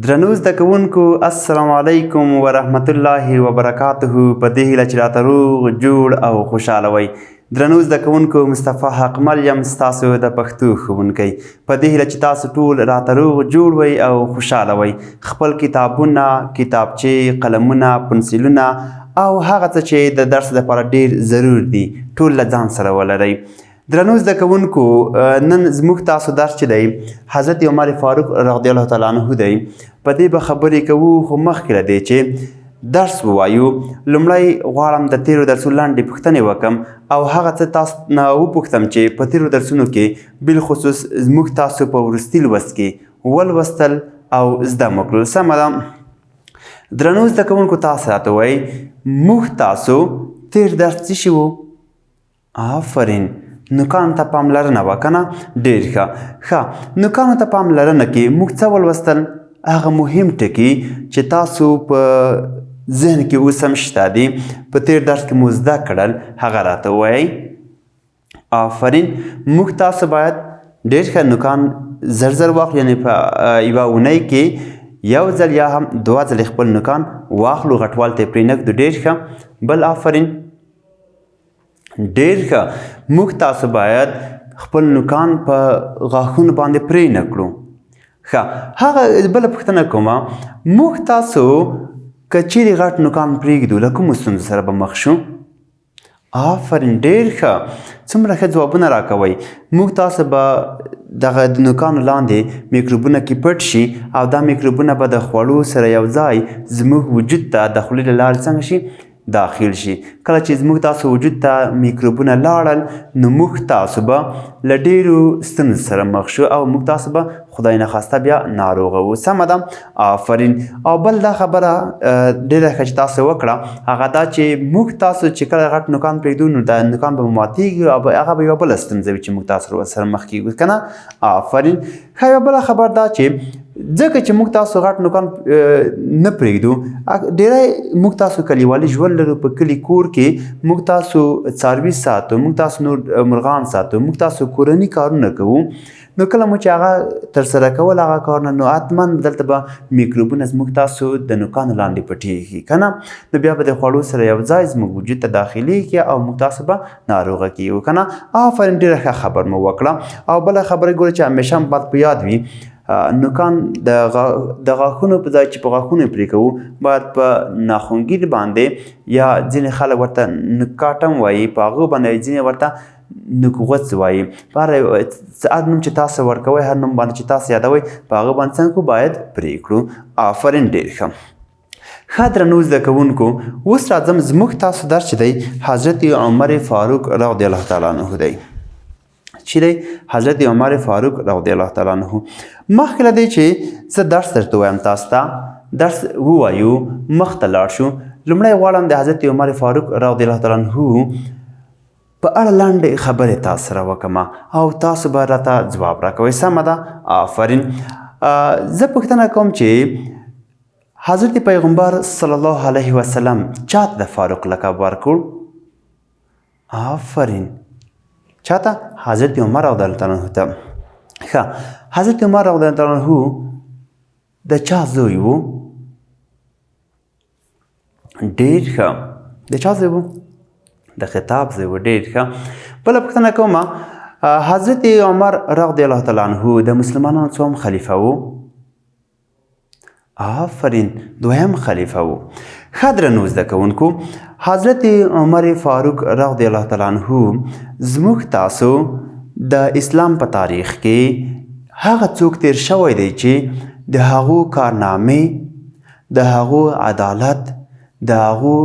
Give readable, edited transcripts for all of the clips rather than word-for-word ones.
درنو زده کوونکو السلام علیکم ورحمت الله وبرکاته. په دې هیله چې راته روغ جوړ او خوشحاله وئ. درنو زده کوونکو مصطفی حقمل یم ستاسو د پښتو ښوونکی. په دې هیله چې تاسو ټول راته روغ جوړ وئ او خوشحاله وئ. خپل کتابونه، کتابچې، قلمونه، پنسلونه او هغه څه چې د درس لپاره ډیر ضرور دي ټول له ځان سره ولرئ. درنو زده کوونکو نن زموږ تاسو درس چې دی حضرت عمر فاروق رضی الله تعالی عنه دی. په دې به خبرې کوو خو مخکې له دې چې درس ووایو لومړی غواړم د تیرو درسونو لاندې پوښتنې وکړم او هغه څه تاسو نه وپوښتم چې په تیرو درسونو کې بالخصوص زموږ تاسو په وروستي لوست کې ولوستل او زده مو کړل. سمه ده. درنو زده کوونکو تاسو راته وایئ موږ تاسو تیر درس څه شي وو؟ آفرین، نوکانو ته پاملرنه وکنه. ډیر ښه. نوکانو ته پاملرنه کې موږ څه ولوستل؟ هغه مهم ټکي چې تاسو په ذهن کې اوس هم شته دي په تیر درس کې مو زده کړل هغه راته ووایئ. آفرین. موږ تاسو باید ډیر ښه نوکان زر زر واخلو، یعنې په یوه اونۍ کې یو ځل یا هم دوه ځلې خپل نوکان واخلو، غټوالي ته یې پرېنږدو. ډیر ښه. بل آفرین. ډیر ښه. موږ تاسو باید خپل نوکان په غاښونو باندې پرې نه کړو. ښه. هغه بله پوښتنه کومه، موږ تاسو که چیرې غټ نوکان پرېږدو له کومو ستونزو سره به مخ شو؟ آفرین. ډیر ښه. څومره ښه ځوابونه راکوئ. موږ تاسو به دغه د نوکانو لاندې میکروبونه کې پټ شي او دا میکروبونه به د خوړو سره یو ځای زموږ وجود ته د خولې له لارې څنګه شي؟ داخل شي. کله چې زموږ تاسو وجود ته میکروبونه لاړل نو موږ تاسو به له ډیرو ستونزو سره مخ شو او موږ تاسو به خدای نخواسته بیا ناروغه وو. سمه ده. آفرین. او بل دا خبره ډیره ښه چې تاسو وکړه هغه دا چې موږ تاسو چې کله غټ نوکان پرېږدو نو دا نوکان به مو ماتېږي او هغه به یوه بله ستونزه وي چې موږ تاسو سره مخ کېږو که نه؟ آفرین. ښه. یوه بله خبر دا چې ځکه چې موږ تاسو غټ نوکان نه پرېږدو، ډیری موږ تاسو کلیوالي ژوند لرو. په کلي کور کې موږ تاسو څاروي ساتو، موږ تاسو نور مرغان ساتو، موږ تاسو کورني کارونه کوو. نو کله مو چې هغه ترسره کول هغه کارونه نو حتما دلته به میکروبونه زموږ تاسو د نوکانو لاندې پټېږي که نه؟ نو بیا به د خوړو سره یو ځای زموږ وجود ته داخلېږي او موږ تاسو به ناروغه کیږو که نه؟ آفرین. ډېره ښه خبر مو وکړه. او بله خبره ګوره چې همیشه هم باید په یاد وي نوکان د غاښونو په ځای چې په غاښونو پرې کوو باید په ناخونګیر باندې یا ځینې خلک ورته نوکاټم وایي، په هغو باندې ځینې ورته نوکغوڅ وایي. په هر نوم چې تاسو ورکوئ، هر نوم باندې چې تاسو یادوئ په هغه باندې څنګه کړو؟ باید پرې کړو. آفرین. ډېر ښه. ښه. درنو زده کوونکو اوس راځم زموږ تاسو درس چې دی حضرت عمر فاروق رضی الله تعالی عنه دی چې دی حضرت عمر فاروق رضی الله تعالی عنه. مخکې له دې چې زه درس درته ووایم تاسو ته درس ووایو مخ ته لاړ شو، لومړی غواړم د حضرت عمر فاروق رضی الله تعالی عنه په اړه لنډې خبرې تاسو سره وکړم او تاسو به راته ځواب راکوئ. سمه ده. آفرین. زه پوښتنه کوم چې حضرت پیغمبر صلی الله علیه وسلم چاته د فاروق لقب ورکړ؟ آفرین. چاته؟ حضرت عمر رضی الله تعالی عنه ته. ښه. حضرت عمر رضی الله تعالی عنه د چا زوی و؟ ډېر ښه. د چا زوی و؟ د خطاب زوی و. ډېر ښه. بله پوښتنه کومه، حضرت عمر رضی الله تعالی عنه د مسلمانانو څوم خلیفه و؟ آفرین. دویم خلیفه و. ښه. درنو زده کوونکو حضرت عمر فاروق رضی الله تعالی عنه زموږ تاسو د اسلام په تاریخ کې هغه څوک تیر شوی دی چې د هغو کارنامې، د هغو عدالت، د هغو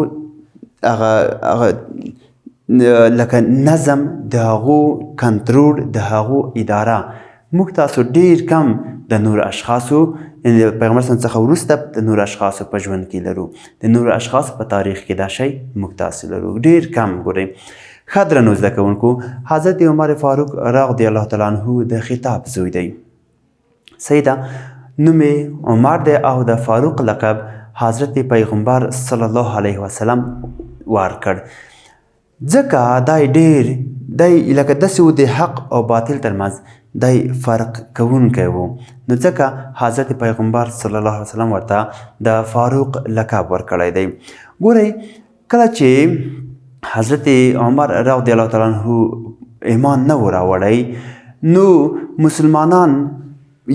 لکه نظم، د هغو کنټرول، د هغو اداره موږ تاسو ډیر کم د نور اشخاصو پیغمبر صلی الله څخه وروسته د نور اشخاصو په ژوند کې لرو. د نور اشخاصو په تاریخ کې دا شی موږ تاسو لرو ډیر کم. ګورئ ښه. درنو زده کوونکو حضرت عمر فاروق رضی الله تعالی عنه د خطاب زوی دی. صحیح ده. نوم یې عمر دی او د فاروق لقب حضرت پیغمبر صلی الله علیه وسلم ورکړ. ځکه دی لکه داسې و د حق او باطل ترمنځ دی فرق کوونکی و. نو ځکه حضرت پیغمبر صلی الله علیه وسلم ورته د فاروق لقب ورکړی دی. ګورئ کله چې حضرت عمر رضی الله تعالی عنه ایمان نه و راوړی نو مسلمانان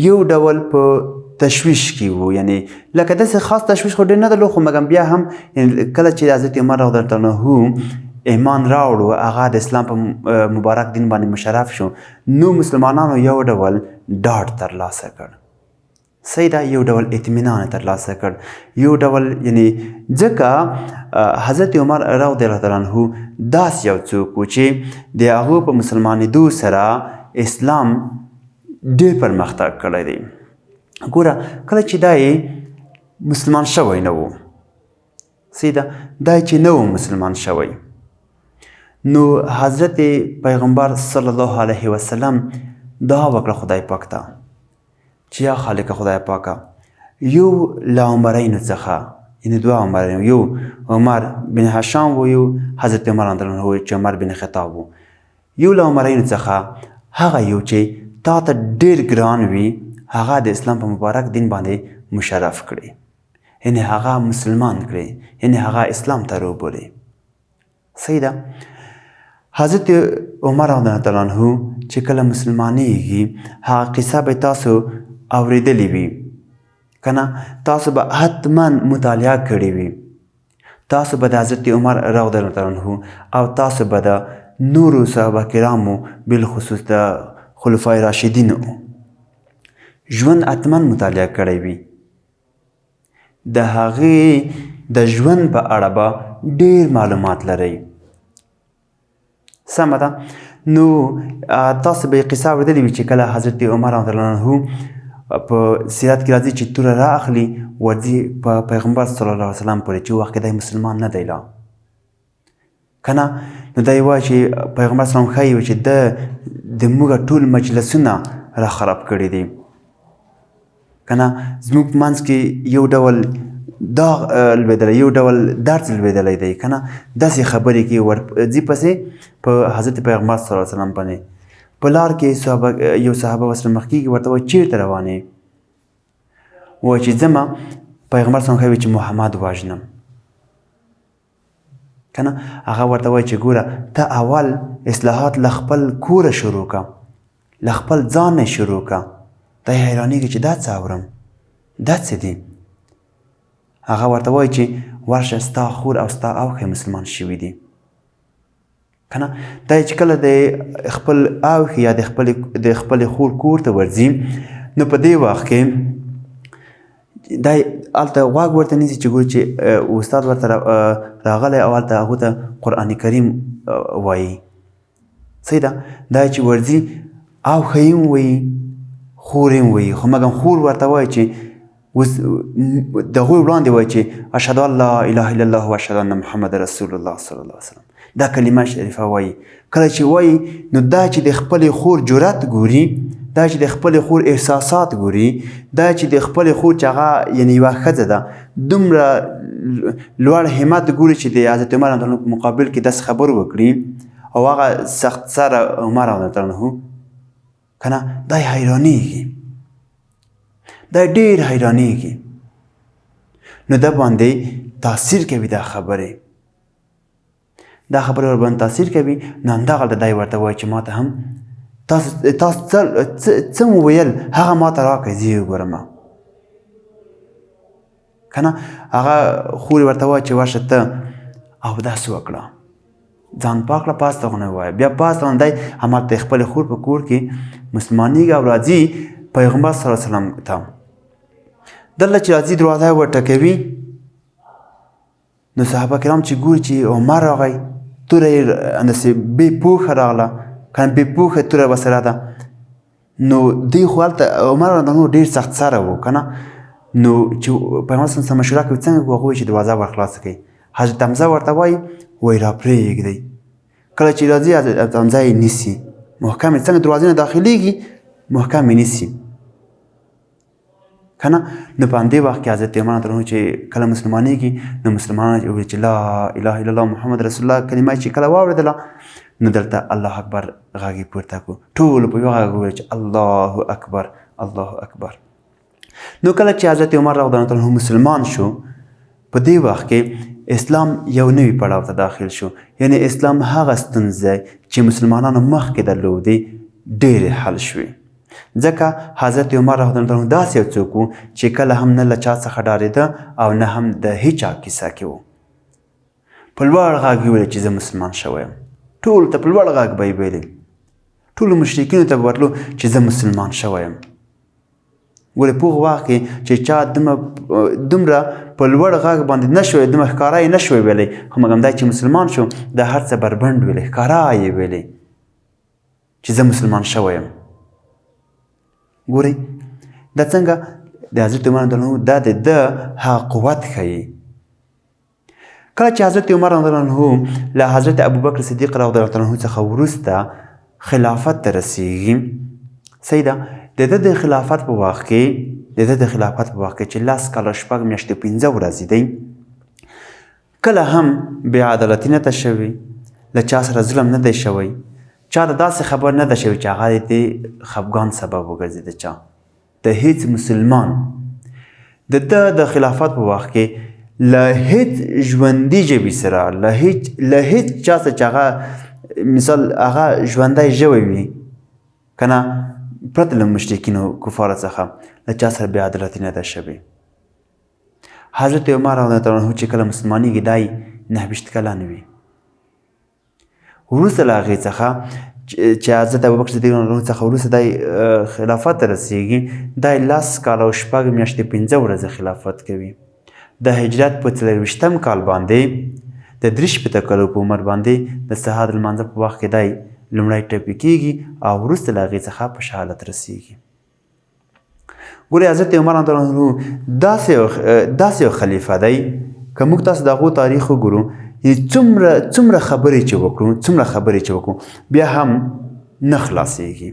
یو ډول په تشویش کې وو، یعنی لکه داسې خاص تشویش خو ډېر نه درلود، خو مګر بیا هم کله چې حضرت عمر رضی الله تعالی عنه ایمان راوړو، هغه د اسلام په مبارک دین باندې مشرف شو، نو مسلمانانو یو ډول ډاډ ترلاسه کړ. صحیح ده، یو ډول اطمینان ترلاسه کړ، یو ډول یعنی ځکه حضرت عمر رضی الله تعالی عنه داسې یو څوک و چې د هغو په مسلمانېدو سره اسلام ډېر پرمختګ کړی دی. ګوره کله چې دی مسلمان شوی نه و، صحیح ده، دی چې نه و مسلمان شوی، نو حضرت پیغمبر صلی الله علیه وسلم دعا وکړه خدای پاک ته چې یا خالق خدای پاکه یو له عمرینو څخه، یعنی دوه عمرین، یو عمر بن هشام و یو حضرت عمر رضی الله عنه چې عمر بن خطاب و، یو له عمرینو څخه هغه یو چې تا ته ډېر ګران وي هغه د اسلام په مبارک دین باندې مشرف کړي، یعنی هغه مسلمان کړي، یعنی هغه اسلام ته روبولي. صحیح ده. حضرت عمر رضی الله تعالی عنه چې کله مسلمانېږي هغه قصه به تاسو اورېدلې وي که نه، تاسو به حتما مطالعه کړې وي، تاسو به د حضرت عمر رضی الله تعالی عنه او تاسو به د نورو صحابه کرامو بالخصوص د خلفای راشدینو ژوند حتما مطالعه کړی وي. د هغې د ژوند په اړه به ډېر معلومات لرئ. سمه ده. نو تاسو به یې قصه اورېدلې وي چې کله حضرت عمر رضی الله عنه په سیرت کې راځي چې توره را اخلي ورځي په پیغمبر صلی الله علیه وسلم پورې چې وخت کې دی مسلمان نه دی لا که نه، نو دی وایي چې پیغمبر صلی الله علیه وسلم ښایي چې د موږ ټول مجلسونه را خراب کړي دي که نه، زموږ په منځ کې یو ډول داغ لوېدلی، یو ډول درد لوېدلی دی که نه، داسې خبرې کې ورځي پسې په حضرت پیغمبر صلی الله علیه وسلم باندې. په لار کې یو صحابه ورسره مخ کېږي، ورته وایي چېرته روان یې؟ وایي چې ځمه پیغمبر صلی الله علیه وسلم چې محمد وژنم که نه. هغه ورته وایي چې ګوره ته اول اصلاحات له خپل کوره شروع که، له خپل ځان نه شروع که. دی حیرانېږي چې دا څه اورم، دا څه دي؟ هغه ورته وایي چې ورشه ستا خور او ستا اوښی مسلمان شوي دي که نه. دی چې کله د خپل اوښي یا د خپلې خور کور ته ورځي، نو په دې وخت کې دی هلته غوږ ورته نیسي چې ګوري چې استاد ورته راغلی او هلته هغو ته قرآن کریم وایي. صحیح ده. دی چې ورځي اوښی هم وایي خور هم وایي، خو مګم خور ورته وایي چې اوس د هغوی وړاندې وایي چې اشهد ان لا اله الا الله و اشهد ان محمد رسول الله صلی الله علیه وسلم، دا کلمه شریفه وایي. کله چې وایي نو دا چې د خپلې خور جرأت ګوري، دا چې د خپلې خور احساسات ګوري، دا چې د خپلې خور چې هغه یعنې یوه ښځه ده دومره لوړ همت ګوري چې د حضرت عمر رضی الله په مقابل کې داسې خبرې وکړي او هغه سخت سره عمر رضی الله عنه که نه، دی حیرانېږي، دی ډېر حیرانېږي. نو ده باندې تاثیر کوي دا خبرې ورباندې تاثیر کوي. نو همدغلته دی ورته وایي چې ما ته هم تاسو څه مو ویل هغه ما ته راکړئ زه یې وګورم که نه. هغه خور ورته وایي چې ورشه ته اودس وکړه، ځان پاک کړه، پاسته غونې ووایه. بیا پاسته غونې دی همالته خپلې خور په کور کې مسلمانېږي او راځي پیغمبر صلی الله علیه وسلم ته. دلته چې راځي دروازه یې ورټکوي، نو صحابه کرام چې ګوري چې عمر راغی، توره یې همداسې بې پوښه راغله که نه، بې پوښه توره ورسره ده. نو دوی خو هلته عمر رضی الله عنه ډېر سخت سره و که نه. نو چې پیغمبر صلی الله علیه وسلم مشوره کوي څنګه کړو، هغه وایي چې دروازه ور خلاصه کړئ. حضرت حمزه ورته وایي وایي را پرېږدئ. کله چې راځي حضرت حمزه یې نیسي، محکم یې څنګه دروازې نه داخلېږي محکم یې نیسي که نه نو په همدې وخت کې حضرت عمر رضی الله عنه چې کله مسلمانېږي نو مسلمانان وویل چې لا اله الا الله محمد رسول الله کلمه چې کله واورېدله نو دلته الله اکبر غږ یې پورته کړو ټولو په یوه غږ وویل چې الله اکبر الله اکبر. نو کله چې حضرت عمر رضی الله عنه مسلمان شو په دې وخت کې اسلام یو نوي پړاو ته داخل شو، یعنی اسلام هغه ستونزې چې مسلمانانو مخکې درلودې ډېرې حل شوې، ځکه حضرت عمر رضی الله عنه داسې یو څوک و چې کله هم نه له چا څخه ډارېده او نه هم د هیچا کیسه کې و. په لوړ غږ یې ویل چې زه مسلمان شوی یم، ټولو ته په لوړ غږ به یې ویلې، ټولو مشرکینو ته به ورتلو چې زه مسلمان شوی یم. ګورې په هغه وخت کې چې چا دومره په لوړ غږ باندې نه شوی، دومره ښکاره یې نه شوی ویلی، خو مګم دا چې مسلمان شو دا هر څه بربنډ ویلی، ښکاره یې ویلی چې زه مسلمان شوی یم. ګورئ دا څنګه د حضرت عمر رضی الله عنه دا د ده هغه قوت ښیي. کله چې حضرت عمر رضی الله عنه له حضرت ابوبکر صدیق رضی الله عنه څخه وروسته خلافت ته رسیږي، صحیح ده، د ده د خلافت په وخت کې چې 10 کاله 6 میاشتې 15 ورځې دی، کله هم بې عدالتي نه ده شوې، له چا سره ظلم نه دی شوی، چا ته داسې خبر نه ده شوی چې هغه د خفګان سبب وګرځي د چا، د هیڅ مسلمان. د ده د خلافت په وخت کې له هیڅ ژوندي ژبې سره له هیڅ چا سره چې هغه مثال هغه ژوندی ژوی وي که نه پرته له مشرکینو کفارو څخه له چا سره بې عدالتي نه ده شوې. حضرت عمر رضی الله عنه چې کله مسلمانېږي دا یې 9 کلن وي. وروسته له هغې څخه چې حضرت ابوبکر صدیق رضی الله عنه څخه وروسته دا خلافت ته رسېږي، دا 10 کاله او 6 میاشتې 15 ورځې خلافت کوي. د هجرت په 24 کال باندې د 43 کالو په عمر باندې د سهار لمانځه په وخت کې دی لومړی ټپي کېږي او وروسته له هغې څخه په شهادت رسېږي. ګورئ حضرت عمر رضی الله عنه داسې یو خلیفه دی که موږ تاسو د هغو تاریخ وګورو، څومره خبرې چې وکړو بیا هم نه خلاصېږي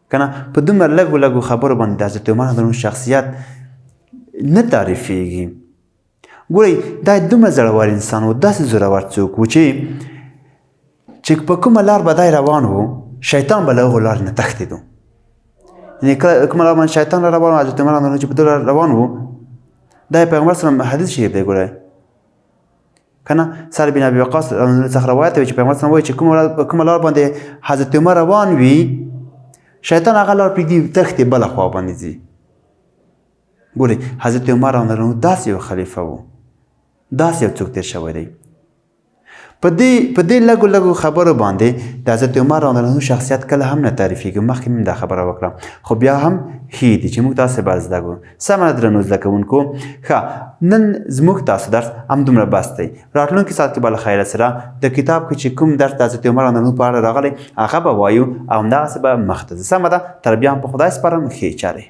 که نه، په دومره لږو خبرو باندې د حضرت عمر رضی الله عنه شخصیت نه تعریفېږي. ګورئ دا دومره زړور انسان و، داسې زورور څوک و چې په کومه لار به دی روان و شیطان به له هغو لارې نه تښتېدو، یعنې کومه لار باندې شیطان را روان و حضرت عمر رضی الله عنه چې په دغه روان و، دا پیغمبر سلام حدیث شریف دی ګورئ که نه. سعد بن ابي وقاص څخه روایت دی چې پیغمبر سلام وایي چې کومه لار باندې حضرت عمر روان وي شیطان هغه لار پرېږدي تښتي بله خوا باندې ځي. ګورئ حضرت عمر رضی الله عنه داسې یو خلیفه و، داسې یو څوک تېر شوی دی. په دې لږو خبرو باندې د حضرت عمر رضی الله عنه شخصیت کله هم نه تعریفېږي. مخکې مې دا خبره وکړه، خو بیا هم ښې دي چې موږ تاسې باید زده کړو. سمه ده درنو زده کوونکو، ښه نن زموږ تاسو درس همدومره بس دی. راتلونکي ساعت کې به له خیره سره د کتاب کې چې کوم درس د حضرت عمر رضی الله عنه په اړه راغلی هغه به وایو او همدغسې به مخ ته ځو. سمه ده، تر بیا هم په خدای سپارم، ښې چارې.